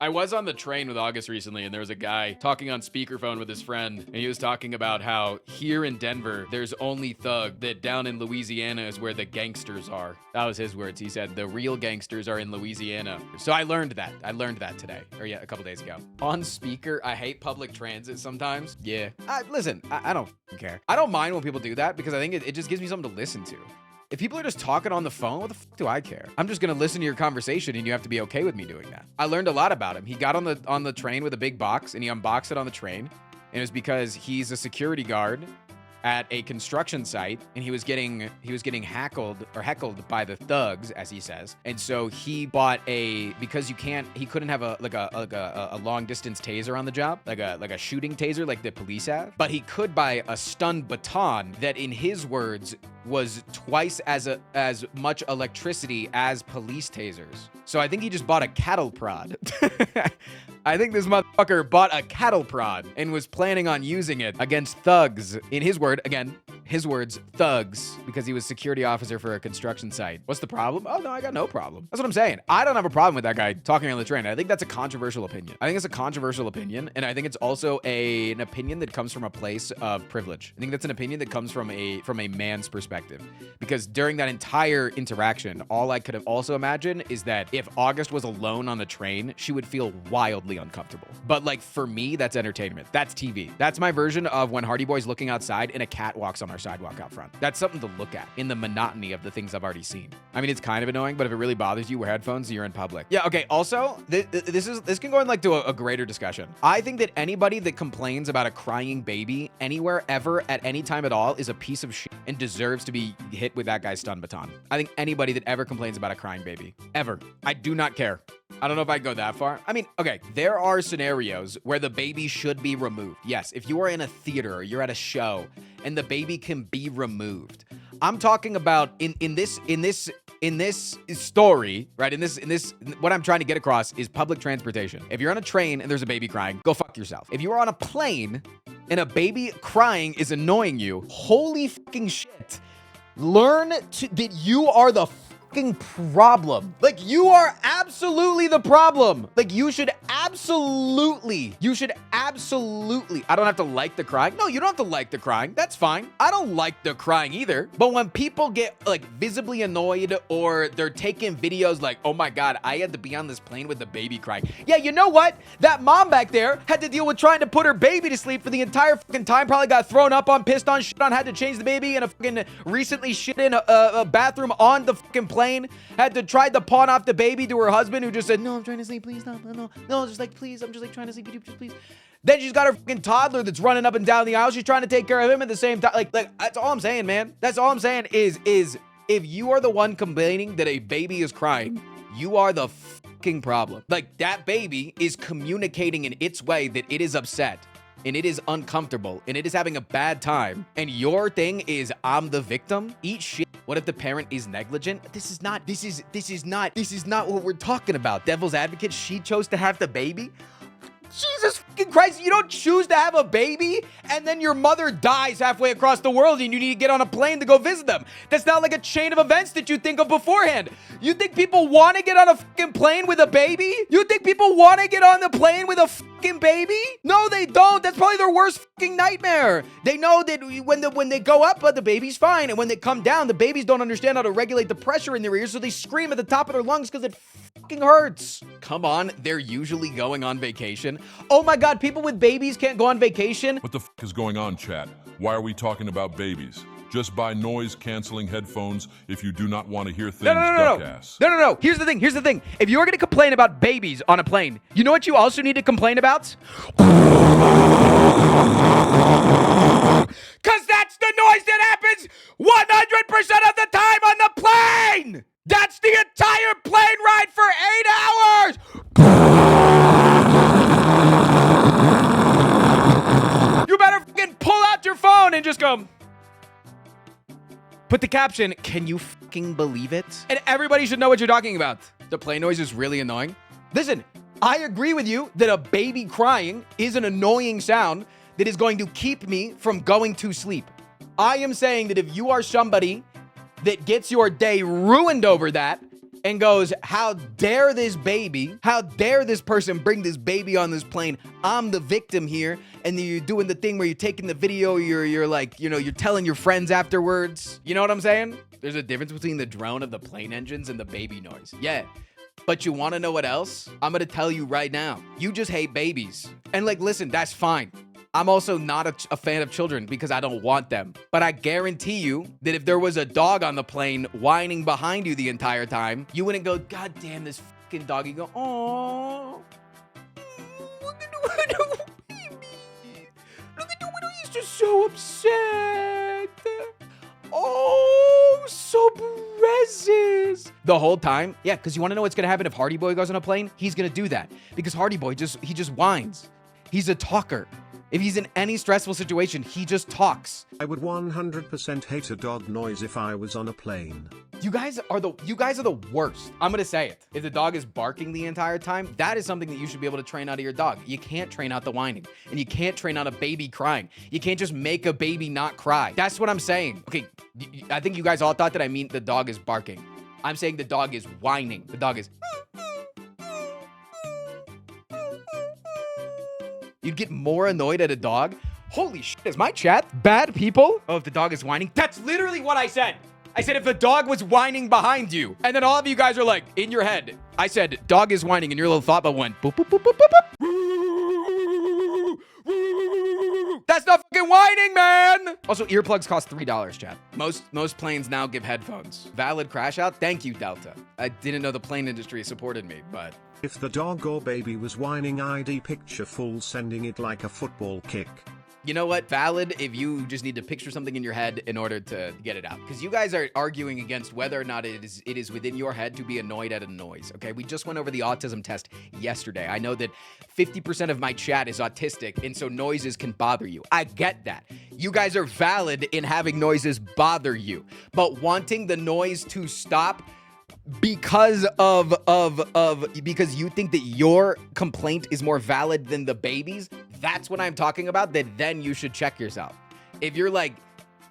I was on the train with August recently, and there was a guy talking on speakerphone with his friend, and he was talking about how here in Denver, there's only thug, that down in Louisiana is where the gangsters are. That was his words. He said, the real gangsters are in Louisiana. So I learned that. I learned that today, or yeah, a couple days ago. On speaker, I hate public transit sometimes. Yeah. Listen, I don't care. I don't mind when people do that because I think it just gives me something to listen to. If people are just talking on the phone, what the fuck do I care? I'm just gonna listen to your conversation and you have to be okay with me doing that. I learned a lot about him. He got on the train with a big box and he unboxed it on the train. And it was because he's a security guard at a construction site and he was getting heckled by the thugs, as he says. And so he bought because he couldn't have a long distance taser on the job, like a shooting taser like the police have, but he could buy a stun baton that, in his words, was twice as much electricity as police tasers. So I think he just bought a cattle prod. I think this motherfucker bought a cattle prod and was planning on using it against thugs. In his words, thugs, because he was security officer for a construction site. What's the problem? Oh, no, I got no problem. That's what I'm saying. I don't have a problem with that guy talking on the train. I think that's a controversial opinion. I think it's a controversial opinion, and I think it's also an opinion that comes from a place of privilege. I think that's an opinion that comes from a man's perspective. Because during that entire interaction, all I could have also imagined is that if August was alone on the train, she would feel wildly uncomfortable. But like, for me, that's entertainment. That's TV. That's my version of when Hardy Boy's looking outside and a cat walks on our sidewalk out front. That's something to look at in the monotony of the things I've already seen. I mean, it's kind of annoying, but if it really bothers you, wear headphones, you're in public. Yeah, okay. Also, this can go in like to a greater discussion. I think that anybody that complains about a crying baby anywhere, ever, at any time at all is a piece of shit and deserves to be hit with that guy's stun baton. I think anybody that ever complains about a crying baby, ever, I do not care. I don't know if I'd go that far. I mean, okay, there are scenarios where the baby should be removed. Yes, if you are in a theater or you're at a show and the baby can be removed. I'm talking about in this story, right? In this, what I'm trying to get across is public transportation. If you're on a train and there's a baby crying, go fuck yourself. If you are on a plane and a baby crying is annoying you, holy fucking shit. Learn that you are the fucking problem. Like, you are absolutely the problem. Like, you should absolutely, I don't have to like the crying. No, you don't have to like the crying. That's fine. I don't like the crying either. But when people get like visibly annoyed or they're taking videos like, oh my God, I had to be on this plane with the baby crying. Yeah, you know what? That mom back there had to deal with trying to put her baby to sleep for the entire fucking time. Probably got thrown up on, pissed on, shit on, had to change the baby in a fucking recently shit in a bathroom on the fucking plane. Had to try to pawn off the baby to her husband, who just said, no, I'm trying to sleep, please, no, just like, please, I'm just like trying to sleep, could you just please. Then she's got her fucking toddler that's running up and down the aisle. She's trying to take care of him at the same time. Like that's all I'm saying, man. That's all I'm saying is if you are the one complaining that a baby is crying, you are the fucking problem. Like, that baby is communicating in its way that it is upset and it is uncomfortable and it is having a bad time. And your thing is, I'm the victim. Eat shit. What if the parent is negligent? This is not what we're talking about. Devil's advocate, she chose to have the baby. Jesus fucking Christ, you don't choose to have a baby and then your mother dies halfway across the world and you need to get on a plane to go visit them. That's not like a chain of events that you think of beforehand. You think people want to get on a fucking plane with a baby? You think people want to get on the plane with a fucking baby? No, they don't. That's probably their worst fucking nightmare. They know that when they go up, the baby's fine. And when they come down, the babies don't understand how to regulate the pressure in their ears, so they scream at the top of their lungs because it fucking hurts. Come on, they're usually going on vacation. Oh my God, people with babies can't go on vacation. What the f is going on, chat? Why are we talking about babies? Just buy noise-canceling headphones if you do not want to hear things duck ass. No. Here's the thing. If you're going to complain about babies on a plane, you know what you also need to complain about? Because that's the noise that happens 100% of the time on the plane! That's the entire plane ride for 8 hours! You better fucking pull out your phone and just go... Put the caption, can you fucking believe it? And everybody should know what you're talking about. The plane noise is really annoying. Listen, I agree with you that a baby crying is an annoying sound that is going to keep me from going to sleep. I am saying that if you are somebody that gets your day ruined over that, and goes, how dare this baby, how dare this person bring this baby on this plane? I'm the victim here. And then you're doing the thing where you're taking the video, you're like, you know, you're telling your friends afterwards. You know what I'm saying? There's a difference between the drone of the plane engines and the baby noise. Yeah. But you want to know what else? I'm going to tell you right now. You just hate babies. And like, listen, that's fine. I'm also not a fan of children because I don't want them. But I guarantee you that if there was a dog on the plane whining behind you the entire time, you wouldn't go, God damn this fucking dog. You go, oh, look at the baby. Look at the window. He's just so upset. Oh, so precious. The whole time. Yeah, because you want to know what's going to happen if Hardy Boy goes on a plane? He's going to do that because Hardy Boy just whines. He's a talker. If he's in any stressful situation, he just talks. I would 100% hate a dog noise if I was on a plane. You guys are the worst. I'm going to say it. If the dog is barking the entire time, that is something that you should be able to train out of your dog. You can't train out the whining, and you can't train out a baby crying. You can't just make a baby not cry. That's what I'm saying. Okay, I think you guys all thought that I mean the dog is barking. I'm saying the dog is whining. The dog is... You'd get more annoyed at a dog? Holy shit, is my chat bad people? Oh, if the dog is whining? That's literally what I said. I said if the dog was whining behind you. And then all of you guys are like, in your head. I said, dog is whining, and your little thought bubble went, boop, boop, boop, boop, boop, boop. That's not fucking whining, man. Also, earplugs cost $3, chat. Most planes now give headphones. Valid crash out? Thank you, Delta. I didn't know the plane industry supported me, but... If the dog or baby was whining, I'd picture full sending it like a football kick. You know what? Valid if you just need to picture something in your head in order to get it out. Because you guys are arguing against whether or not it is within your head to be annoyed at a noise, okay? We just went over the autism test yesterday. I know that 50% of my chat is autistic, and so noises can bother you. I get that. You guys are valid in having noises bother you. But wanting the noise to stop because because you think that your complaint is more valid than the baby's, that's what I'm talking about, that then you should check yourself. If you're like,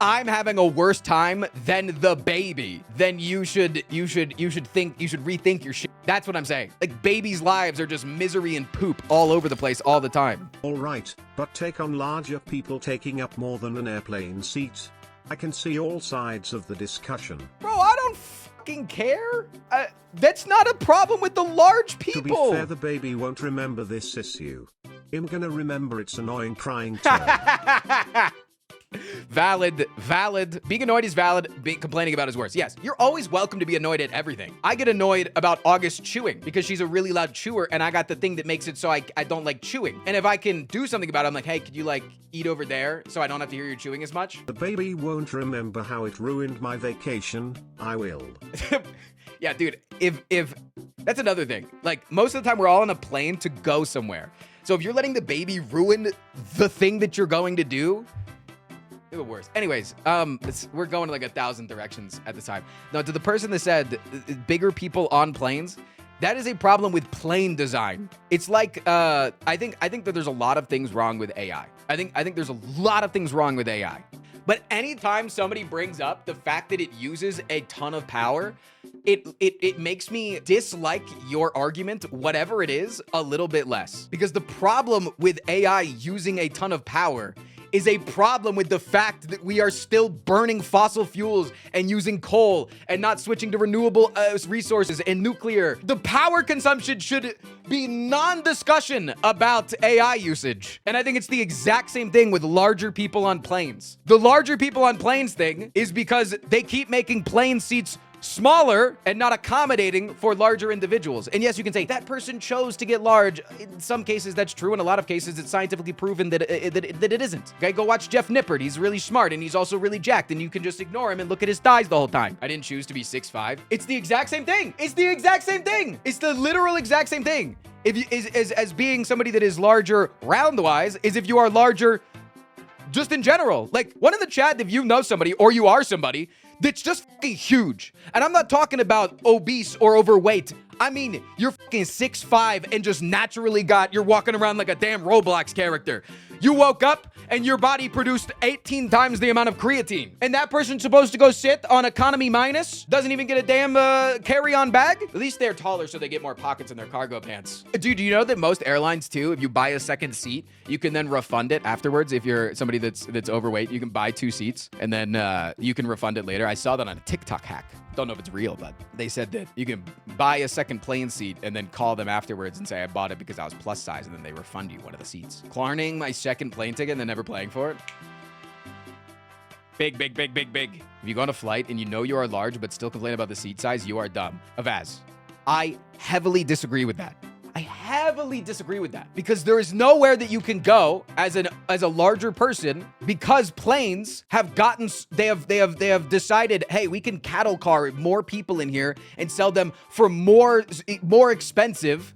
I'm having a worse time than the baby, then you should rethink your shit. That's what I'm saying. Like, babies' lives are just misery and poop all over the place all the time. Alright, but take on larger people taking up more than an airplane seat. I can see all sides of the discussion. Bro, I don't fucking care. That's not a problem with the large people. To be fair, the baby won't remember this issue. I'm gonna remember its annoying crying tone. Valid. Being annoyed is valid. Complaining about is worse. Yes, you're always welcome to be annoyed at everything. I get annoyed about August chewing because she's a really loud chewer, and I got the thing that makes it so I don't like chewing. And if I can do something about it, I'm like, hey, could you like eat over there so I don't have to hear you chewing as much? The baby won't remember how it ruined my vacation. I will. Yeah, dude, if that's another thing. Like, most of the time we're all on a plane to go somewhere. So if you're letting the baby ruin the thing that you're going to do, you're the worst. Anyways, we're going to like 1,000 directions at the time. Now, to the person that said bigger people on planes, that is a problem with plane design. It's like, I think that there's a lot of things wrong with AI. I think there's a lot of things wrong with AI. But anytime somebody brings up the fact that it uses a ton of power, it makes me dislike your argument, whatever it is, a little bit less. Because the problem with AI using a ton of power is a problem with the fact that we are still burning fossil fuels and using coal and not switching to renewable resources and nuclear. The power consumption should be non-discussion about AI usage. And I think it's the exact same thing with larger people on planes. The larger people on planes thing is because they keep making plane seats smaller and not accommodating for larger individuals. And yes, you can say that person chose to get large. In some cases, that's true. In a lot of cases, it's scientifically proven that it isn't. Okay, go watch Jeff Nippert. He's really smart and he's also really jacked, and you can just ignore him and look at his thighs the whole time. I didn't choose to be 6'5". It's the exact same thing. It's the exact same thing. It's the literal exact same thing. If you as being somebody that is larger round-wise is if you are larger just in general. Like, one in the chat, if you know somebody or you are somebody that's just fucking huge. And I'm not talking about obese or overweight. I mean, you're fucking 6'5" and just naturally you're walking around like a damn Roblox character. You woke up and your body produced 18 times the amount of creatine. And that person's supposed to go sit on economy minus, doesn't even get a damn carry-on bag? At least they're taller so they get more pockets in their cargo pants. Dude, do you know that most airlines too, if you buy a second seat, you can then refund it afterwards? If you're somebody that's overweight, you can buy 2 seats and then you can refund it later. I saw that on a TikTok hack. Don't know if it's real, but they said that you can buy a second plane seat and then call them afterwards and say, I bought it because I was plus size, and then they refund you one of the seats. Klarning my second plane ticket and then never playing for it. Big, big, big, big, big. If you go on a flight and you know you are large but still complain about the seat size, you are dumb. Avaz, I heavily disagree with that. I heavily disagree with that because there is nowhere that you can go as a larger person because planes have gotten they have decided, hey, we can cattle car more people in here and sell them for more expensive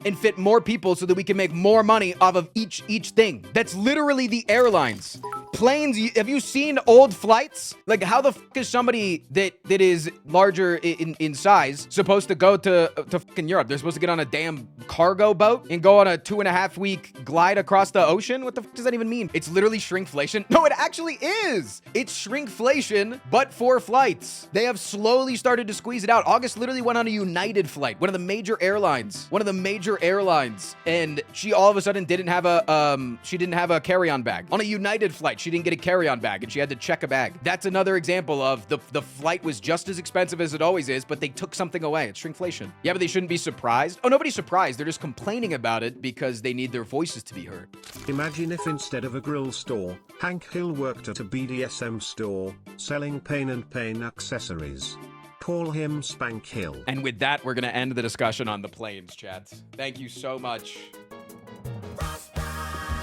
and fit more people so that we can make more money off of each thing. That's literally the airlines. Planes, have you seen old flights? Like, how the fuck is somebody that is larger in size supposed to go to fucking Europe? They're supposed to get on a damn cargo boat and go on a 2.5-week glide across the ocean? What the fuck does that even mean? It's literally shrinkflation. No, it actually is. It's shrinkflation, but for flights. They have slowly started to squeeze it out. August literally went on a United flight, one of the major airlines, and she all of a sudden didn't have a carry-on bag. On a United flight, she didn't get a carry-on bag and she had to check a bag. That's another example of the flight was just as expensive as it always is, but they took something away. It's shrinkflation. Yeah, but they shouldn't be surprised. Oh, nobody's surprised. They're just complaining about it because they need their voices to be heard. Imagine if instead of a grill store, Hank Hill worked at a BDSM store, selling pain and pain accessories. Call him Spank Hill. And with that, we're going to end the discussion on the planes, chat. Thank you so much.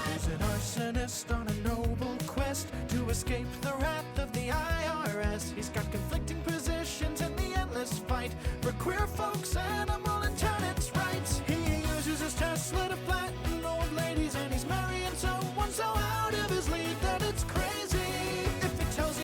He's an arsonist on a noble quest to escape the wrath of the IRS. He's got conflicting positions in the endless fight for queer folks, animal and tenants' rights. He uses his Tesla to fly